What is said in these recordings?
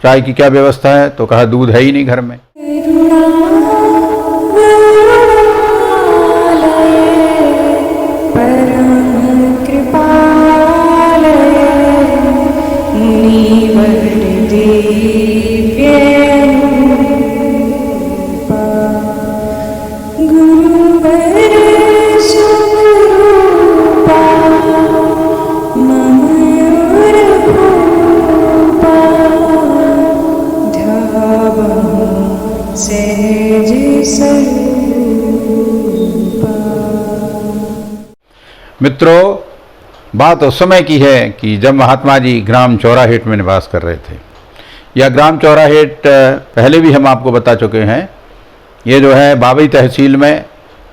चाय की क्या व्यवस्था है? तो कहा दूध है ही नहीं घर में। मित्रों, बात उस समय की है कि जब महात्मा जी ग्राम चौराहेट में निवास कर रहे थे। यह ग्राम चौराहेट पहले भी हम आपको बता चुके हैं। ये जो है बाबई तहसील में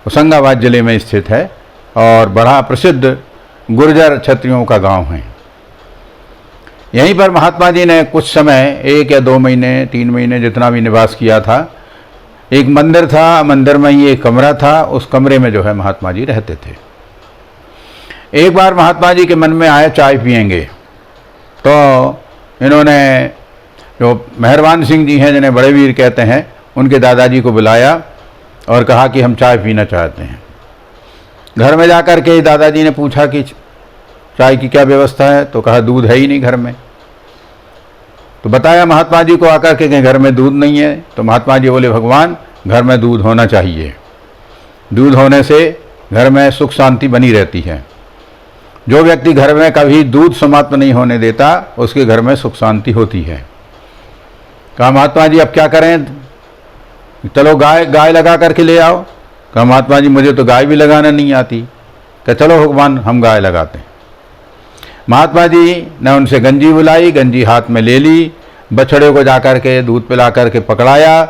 होशंगाबाद जिले में स्थित है और बड़ा प्रसिद्ध गुर्जर क्षत्रियों का गांव है। यहीं पर महात्मा जी ने कुछ समय 1 या 2 महीने 3 महीने जितना भी निवास किया था। एक मंदिर था, मंदिर में ही एक कमरा था, उस कमरे में जो है महात्मा जी रहते थे। एक बार महात्मा जी के मन में आया चाय पिएंगे, तो इन्होंने जो मेहरबान सिंह जी हैं, जिन्हें बड़े वीर कहते हैं, उनके दादाजी को बुलाया और कहा कि हम चाय पीना चाहते हैं। घर में जाकर के दादाजी ने पूछा कि चाय की क्या व्यवस्था है? तो कहा दूध है ही नहीं घर में। तो बताया महात्मा जी को आकर के घर में दूध नहीं है। तो महात्मा जी बोले, भगवान, घर में दूध होना चाहिए। दूध होने से घर में सुख शांति बनी रहती है। जो व्यक्ति घर में कभी दूध समाप्त नहीं होने देता, उसके घर में सुख शांति होती है। कहा महात्मा जी अब क्या करें? चलो गाय लगा करके ले आओ। कहा महात्मा जी मुझे तो गाय भी लगाना नहीं आती। कहा चलो भगवान हम गाय लगाते हैं। महात्मा जी ने उनसे गंजी बुलाई, गंजी हाथ में ले ली, बछड़े को जाकर के दूध पिला करके पकड़ाया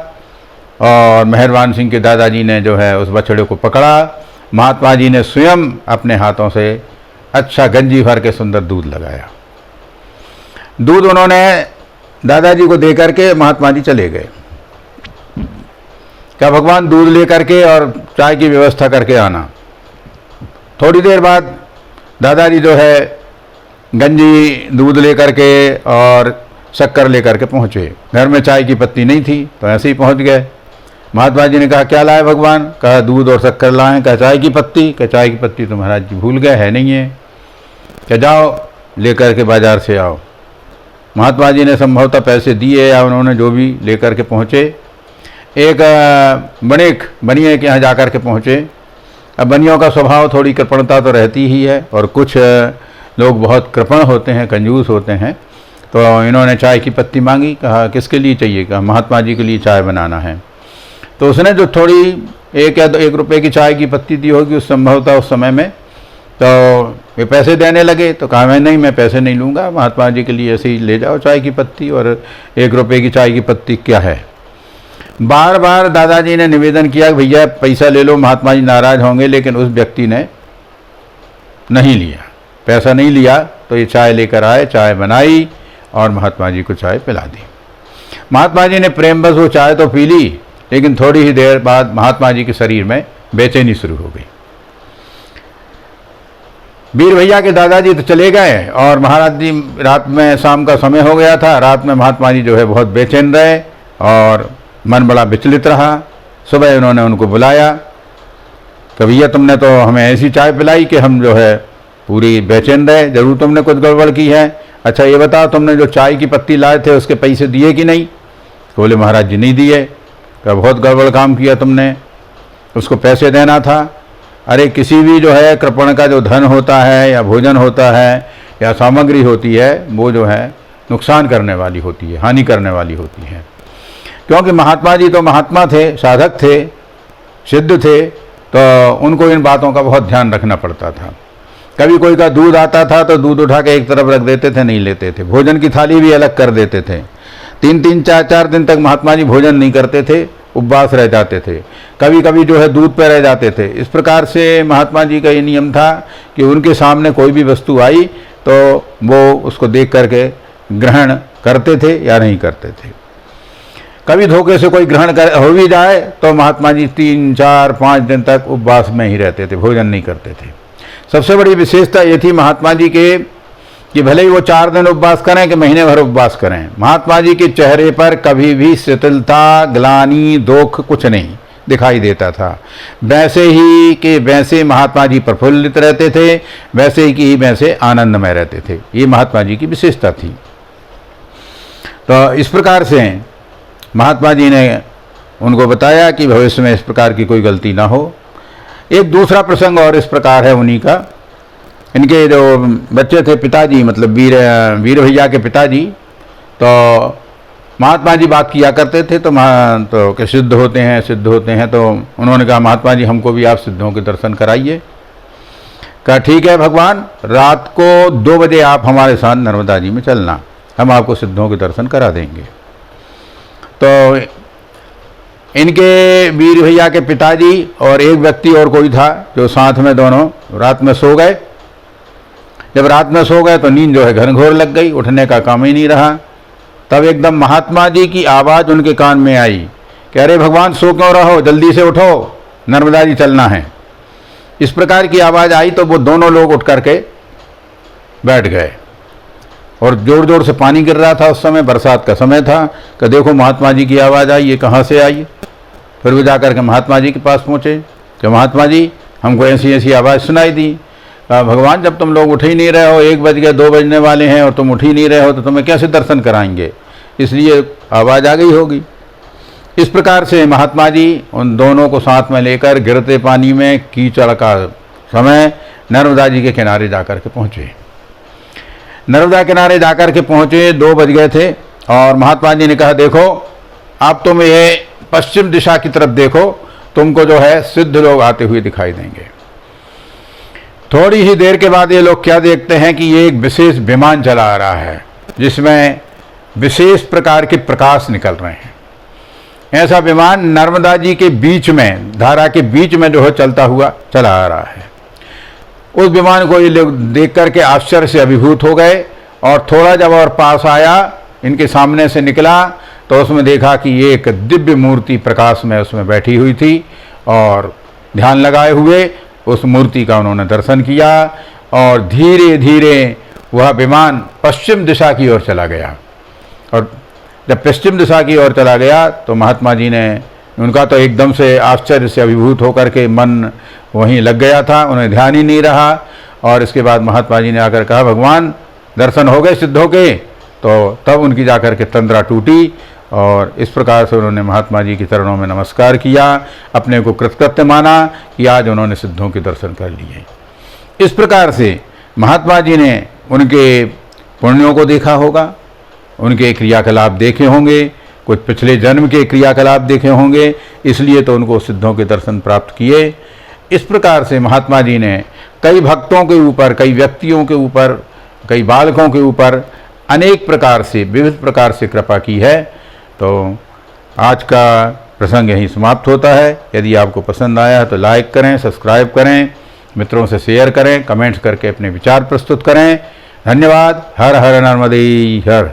और मेहरबान सिंह के दादाजी ने जो है उस बछड़े को पकड़ा। महात्मा जी ने स्वयं अपने हाथों से अच्छा गंजी भर के सुंदर दूध लगाया। दूध उन्होंने दादाजी को दे करके महात्मा जी चले गए। क्या भगवान दूध ले करके और चाय की व्यवस्था करके आना। थोड़ी देर बाद दादाजी जो है गंजी दूध ले करके और शक्कर ले करके पहुँचे। घर में चाय की पत्ती नहीं थी, तो ऐसे ही पहुँच गए। महात्मा जी ने कहा क्या लाए भगवान? कहा दूध और शक्कर लाएं। कहा चाय की पत्ती? कहा चाय की पत्ती तो महाराज जी भूल गए, है नहीं है। क्या जाओ लेकर के बाजार से आओ। महात्मा जी ने संभवतः पैसे दिए या उन्होंने जो भी लेकर के पहुँचे। एक बनिए के यहाँ जाकर के पहुँचे। अब बनियों का स्वभाव थोड़ी कृपणता तो रहती ही है और कुछ लोग बहुत कृपण होते हैं, कंजूस होते हैं। तो इन्होंने चाय की पत्ती मांगी। कहा किसके लिए चाहिए? कहा महात्मा जी के लिए चाय बनाना है। तो उसने जो थोड़ी 1 या 1 रुपये की चाय की पत्ती दी होगी उस संभवतः उस समय में, तो वे पैसे देने लगे। तो कहा मैं पैसे नहीं लूँगा, महात्मा जी के लिए ऐसे ही ले जाओ चाय की पत्ती, और 1 रुपये की चाय की पत्ती क्या है। बार बार दादाजी ने निवेदन किया भैया पैसा ले लो, महात्मा जी नाराज़ होंगे, लेकिन उस व्यक्ति ने नहीं लिया, पैसा नहीं लिया। तो ये चाय लेकर आए, चाय बनाई और महात्मा जी को चाय पिला दी। महात्मा जी ने प्रेम बस वो चाय तो पी ली, लेकिन थोड़ी ही देर बाद महात्मा जी के शरीर में बेचैनी शुरू हो गई। वीर भैया के दादाजी तो चले गए और महाराज जी रात में, शाम का समय हो गया था, रात में महात्मा जी जो है बहुत बेचैन रहे और मन बड़ा विचलित रहा। सुबह उन्होंने उनको बुलाया कि भैया तुमने तो हमें ऐसी चाय पिलाई कि हम जो है पूरी बेचैन रहे, जरूर तुमने कुछ गड़बड़ की है। अच्छा ये बताओ तुमने जो चाय की पत्ती लाए थे उसके पैसे दिए कि नहीं? बोले महाराज जी नहीं दिए। क्या बहुत गड़बड़ काम किया तुमने, उसको पैसे देना था। अरे किसी भी जो है कृपण का जो धन होता है या भोजन होता है या सामग्री होती है, वो जो है नुकसान करने वाली होती है, हानि करने वाली होती है। क्योंकि महात्मा जी तो महात्मा थे, साधक थे, सिद्ध थे, तो उनको इन बातों का बहुत ध्यान रखना पड़ता था। कभी कोई का दूध आता था तो दूध उठा के एक तरफ रख देते थे, नहीं लेते थे। भोजन की थाली भी अलग कर देते थे। 3-3, 4-4 दिन तक महात्मा जी भोजन नहीं करते थे, उपवास रह जाते थे। कभी कभी जो है दूध पे रह जाते थे। इस प्रकार से महात्मा जी का ये नियम था कि उनके सामने कोई भी वस्तु आई तो वो उसको देख करके ग्रहण करते थे या नहीं करते थे। कभी धोखे से कोई ग्रहण हो भी जाए तो महात्मा जी 3, 4, 5 दिन तक उपवास में ही रहते थे, भोजन नहीं करते थे। सबसे बड़ी विशेषता ये थी महात्मा जी के कि भले ही वो 4 दिन उपवास करें कि महीने भर उपवास करें, महात्मा जी के चेहरे पर कभी भी शिथिलता, ग्लानि, दुख कुछ नहीं दिखाई देता था। वैसे ही कि वैसे महात्मा जी प्रफुल्लित रहते थे, वैसे ही कि वैसे आनंदमय रहते थे। ये महात्मा जी की विशेषता थी। तो इस प्रकार से महात्मा जी ने उनको बताया कि भविष्य में इस प्रकार की कोई गलती ना हो। एक दूसरा प्रसंग और इस प्रकार है उन्हीं का। इनके जो बच्चे थे, पिताजी मतलब वीर भैया के पिताजी, तो महात्मा जी बात किया करते थे तो कि सिद्ध होते हैं। तो उन्होंने कहा महात्मा जी हमको भी आप सिद्धों के दर्शन कराइए। कहा ठीक है भगवान, रात को 2 बजे आप हमारे साथ नर्मदा जी में चलना, हम आपको सिद्धों के दर्शन करा देंगे। तो इनके वीर भैया के पिताजी और एक व्यक्ति और कोई था जो साथ में दोनों रात में सो गए। जब रात में सो गए तो नींद जो है घनघोर लग गई, उठने का काम ही नहीं रहा। तब एकदम महात्मा जी की आवाज़ उनके कान में आई कि अरे भगवान सो क्यों रहो, जल्दी से उठो, नर्मदा जी चलना है। इस प्रकार की आवाज़ आई तो वो दोनों लोग उठ करके बैठ गए और ज़ोर ज़ोर से पानी गिर रहा था। उस समय बरसात का समय था कि देखो महात्मा जी की आवाज़ आई, ये कहाँ से आई। फिर वो जाकर के महात्मा जी के पास पहुँचे कि महात्मा जी हमको ऐसी ऐसी आवाज़ सुनाई दी। कहा भगवान जब तुम लोग उठ ही नहीं रहे हो, 1 बज गए, 2 बजने वाले हैं और तुम उठ ही नहीं रहे हो, तो तुम्हें कैसे दर्शन कराएंगे, इसलिए आवाज़ आ गई होगी। इस प्रकार से महात्मा जी उन दोनों को साथ में लेकर गिरते पानी में कीचड़ का समय नर्मदा जी के किनारे जाकर के पहुँचे। नर्मदा किनारे जाकर के पहुँचे, 2 बज गए थे और महात्मा जी ने कहा देखो आप तुम ये पश्चिम दिशा की तरफ देखो, तुमको जो है सिद्ध लोग आते हुए दिखाई देंगे। थोड़ी ही देर के बाद ये लोग क्या देखते हैं कि ये एक विशेष विमान चला आ रहा है जिसमें विशेष प्रकार के प्रकाश निकल रहे हैं। ऐसा विमान नर्मदा जी के बीच में, धारा के बीच में जो है चलता हुआ चला आ रहा है। उस विमान को ये लोग देख करके आश्चर्य से अभिभूत हो गए और थोड़ा जब और पास आया, इनके सामने से निकला तो उसमें देखा कि ये एक दिव्य मूर्ति प्रकाश में उसमें बैठी हुई थी और ध्यान लगाए हुए उस मूर्ति का उन्होंने दर्शन किया और धीरे धीरे वह विमान पश्चिम दिशा की ओर चला गया। और जब पश्चिम दिशा की ओर चला गया तो महात्मा जी ने, उनका तो एकदम से आश्चर्य से अभिभूत होकर के मन वहीं लग गया था, उन्हें ध्यान ही नहीं रहा। और इसके बाद महात्मा जी ने आकर कहा भगवान दर्शन हो गए सिद्धों के। तो तब उनकी जाकर के तंद्रा टूटी और इस प्रकार से उन्होंने महात्मा जी के चरणों में नमस्कार किया, अपने को कृतकृत्य माना कि आज उन्होंने सिद्धों के दर्शन कर लिए। इस प्रकार से महात्मा जी ने उनके पुण्यों को देखा होगा, उनके क्रियाकलाप देखे होंगे, कुछ पिछले जन्म के क्रियाकलाप देखे होंगे, इसलिए तो उनको सिद्धों के दर्शन प्राप्त किए। इस प्रकार से महात्मा जी ने कई भक्तों के ऊपर, कई व्यक्तियों के ऊपर, कई बालकों के ऊपर अनेक प्रकार से, विविध प्रकार से कृपा की है। तो आज का प्रसंग यहीं समाप्त होता है। यदि आपको पसंद आया तो लाइक करें, सब्सक्राइब करें, मित्रों से शेयर करें, कमेंट्स करके अपने विचार प्रस्तुत करें। धन्यवाद। हर हर नर्मदे हर।